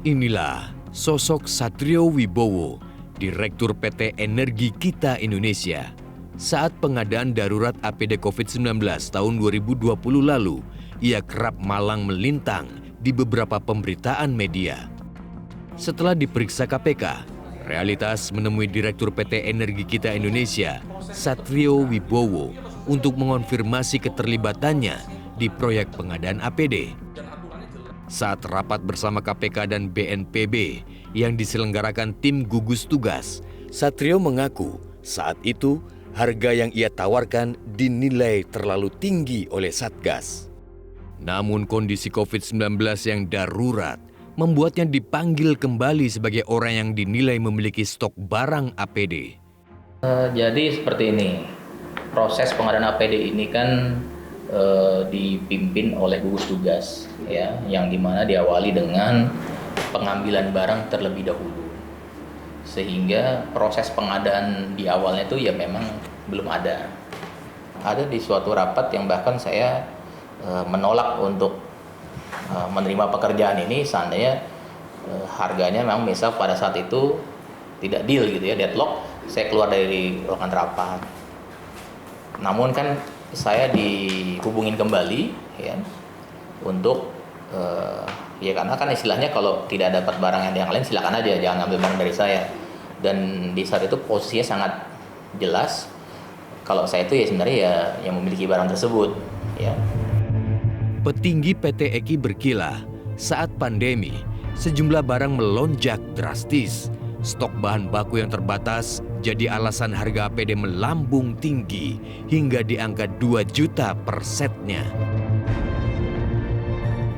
Inilah sosok Satrio Wibowo, Direktur PT Energi Kita Indonesia. Saat pengadaan darurat APD COVID-19 tahun 2020 lalu, ia kerap malang melintang di beberapa pemberitaan media. Setelah diperiksa KPK, Realitas menemui Direktur PT Energi Kita Indonesia, Satrio Wibowo, untuk mengonfirmasi keterlibatannya di proyek pengadaan APD. Saat rapat bersama KPK dan BNPB yang diselenggarakan tim gugus tugas, Satrio mengaku saat itu harga yang ia tawarkan dinilai terlalu tinggi oleh Satgas. Namun kondisi COVID-19 yang darurat membuatnya dipanggil kembali sebagai orang yang dinilai memiliki stok barang APD. Jadi seperti ini, proses pengadaan APD ini kan dipimpin oleh gugus tugas, ya, yang dimana diawali dengan pengambilan barang terlebih dahulu, sehingga proses pengadaan di awalnya itu ya memang belum ada. Ada di suatu rapat yang bahkan saya menolak untuk menerima pekerjaan ini seandainya harganya memang misal pada saat itu tidak deal gitu ya, deadlock, saya keluar dari ruangan rapat. Namun kan saya dihubungin kembali ya untuk ya karena kan istilahnya kalau tidak dapat barang yang lain silakan aja, jangan ambil barang dari saya. Dan di saat itu posisinya sangat jelas kalau saya itu ya sebenarnya ya yang memiliki barang tersebut ya. Petinggi PT EKI berkilah, saat pandemi, sejumlah barang melonjak drastis. Stok bahan baku yang terbatas jadi alasan harga APD melambung tinggi hingga di angka 2 juta per setnya.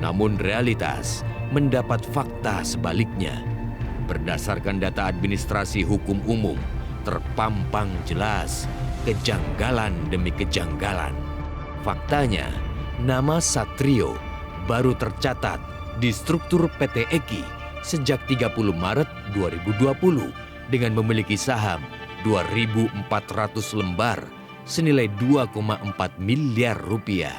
Namun Realitas mendapat fakta sebaliknya. Berdasarkan data administrasi hukum umum, terpampang jelas kejanggalan demi kejanggalan. Faktanya, nama Satrio baru tercatat di struktur PT EKI sejak 30 Maret 2020 dengan memiliki saham 2.400 lembar senilai 2,4 miliar rupiah.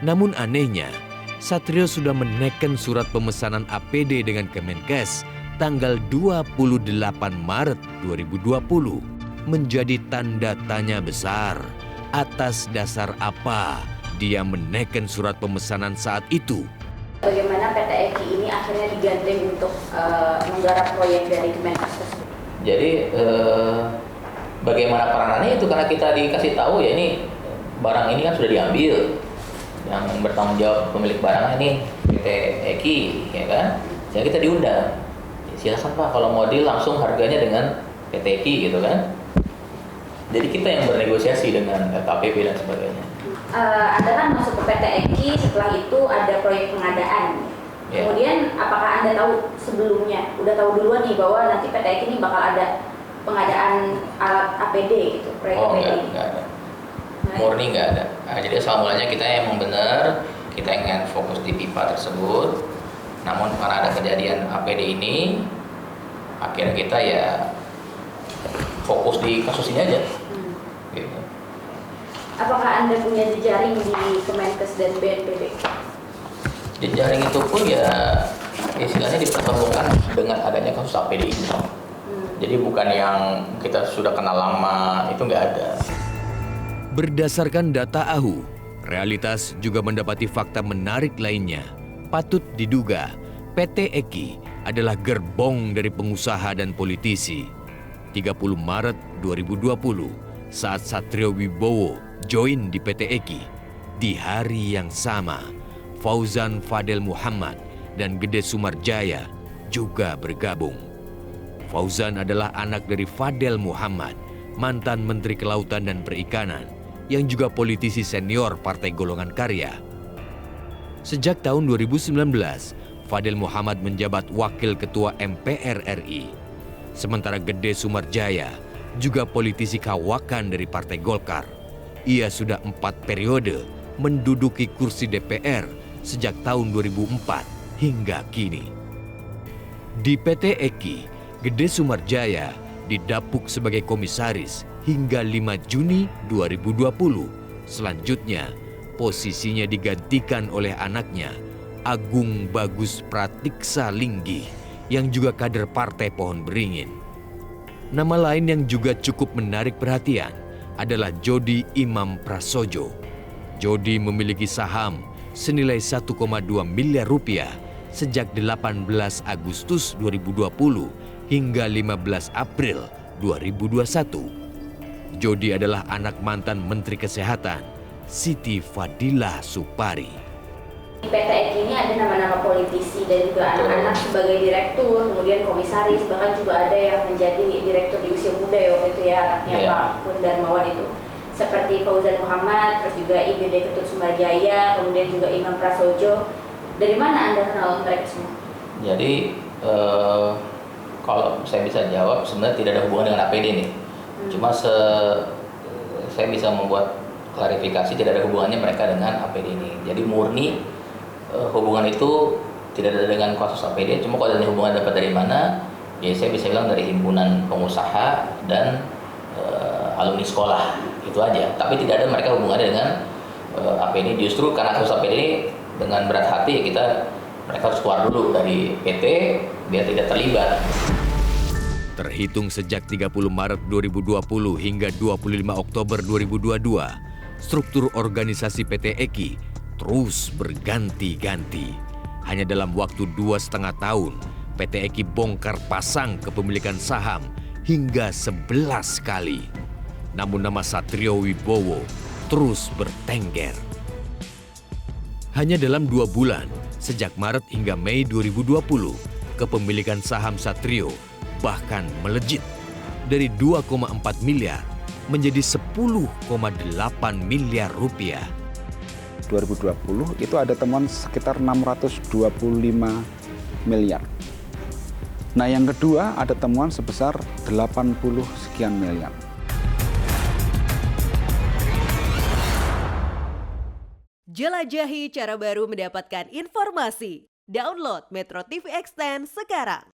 Namun anehnya, Satrio sudah meneken surat pemesanan APD dengan Kemenkes tanggal 28 Maret 2020 menjadi tanda tanya besar. Atas dasar apa dia meneken surat pemesanan saat itu? Bagaimana PT EKI ini akhirnya digandeng untuk menggarap proyek dari Kemenkes tersebut? Jadi bagaimana peranannya itu karena kita dikasih tahu ya ini barang ini kan sudah diambil, yang bertanggung jawab pemilik barang ini PT EKI ya kan, jadi kita diundang. Silakan Pak kalau mau deal langsung harganya dengan PT EKI gitu kan. Jadi kita yang bernegosiasi dengan KPP dan sebagainya. Anda kan masuk ke PT EKI, setelah itu ada proyek pengadaan. Yeah. Kemudian apakah Anda tahu sebelumnya, udah tahu duluan nih bahwa nanti PT EKI ini bakal ada pengadaan alat APD gitu, proyek APD? Enggak ada. Murni enggak ada. Nah, jadi asal mulanya kita emang benar, kita ingin fokus di pipa tersebut. Namun karena ada kejadian APD ini, akhirnya kita ya fokus di kasus ini aja. Gitu. Apakah Anda punya jejaring di Kemenkes dan BNPB? Jejaring itu pun ya istilahnya dipertemukan dengan adanya kasus APD ini. Jadi bukan yang kita sudah kenal lama, itu nggak ada. Berdasarkan data AHU, Realitas juga mendapati fakta menarik lainnya. Patut diduga PT EKI adalah gerbong dari pengusaha dan politisi. 30 Maret 2020, saat Satrio Wibowo join di PT EKI, di hari yang sama, Fauzan Fadel Muhammad dan Gede Sumarjaya juga bergabung. Fauzan adalah anak dari Fadel Muhammad, mantan Menteri Kelautan dan Perikanan, yang juga politisi senior Partai Golongan Karya. Sejak tahun 2019, Fadel Muhammad menjabat Wakil Ketua MPR RI. Sementara Gede Sumarjaya juga politisi kawakan dari Partai Golkar. Ia sudah 4 periode menduduki kursi DPR sejak tahun 2004 hingga kini. Di PT EKI, Gede Sumarjaya didapuk sebagai komisaris hingga 5 Juni 2020. Selanjutnya, posisinya digantikan oleh anaknya, Agung Bagus Pratiksa Linggih yang juga kader Partai Pohon Beringin. Nama lain yang juga cukup menarik perhatian adalah Jody Imam Prasojo. Jody memiliki saham senilai 1,2 miliar rupiah sejak 18 Agustus 2020 hingga 15 April 2021. Jody adalah anak mantan Menteri Kesehatan, Siti Fadila Supari. Di PT EKI ini ada nama-nama politisi dan juga anak-anak sebagai direktur, kemudian komisaris, bahkan juga ada yang menjadi direktur di usia muda ya waktu itu ya, anaknya Pak Pun Darmawan itu. Seperti Fauzan Muhammad, terus juga IBD Ketut Sumbajaya, kemudian juga Imam Prasojo. Dari mana Anda kenal mereka semua? Jadi kalau saya bisa jawab sebenarnya tidak ada hubungan dengan APD nih. Cuma saya bisa membuat klarifikasi tidak ada hubungannya mereka dengan APD ini. Jadi murni hubungan itu tidak ada dengan kasus APD. Cuma kalau ada hubungan dapat dari mana? Ya saya bisa bilang dari himpunan pengusaha dan alumni sekolah itu aja. Tapi tidak ada mereka hubungannya dengan APD. Justru karena kasus APD ini dengan berat hati mereka harus keluar dulu dari PT biar tidak terlibat. Terhitung sejak 30 Maret 2020 hingga 25 Oktober 2022, struktur organisasi PT EKI terus berganti-ganti. Hanya dalam waktu 2,5 tahun, PT EKI bongkar pasang kepemilikan saham hingga 11 kali. Namun nama Satrio Wibowo terus bertengger. Hanya dalam 2 bulan, sejak Maret hingga Mei 2020, kepemilikan saham Satrio bahkan melejit dari 2,4 miliar menjadi 10,8 miliar rupiah. 2020 itu ada temuan sekitar 625 miliar. Nah yang kedua ada temuan sebesar 80 sekian miliar. Jelajahi cara baru mendapatkan informasi. Download Metro TV Extend sekarang.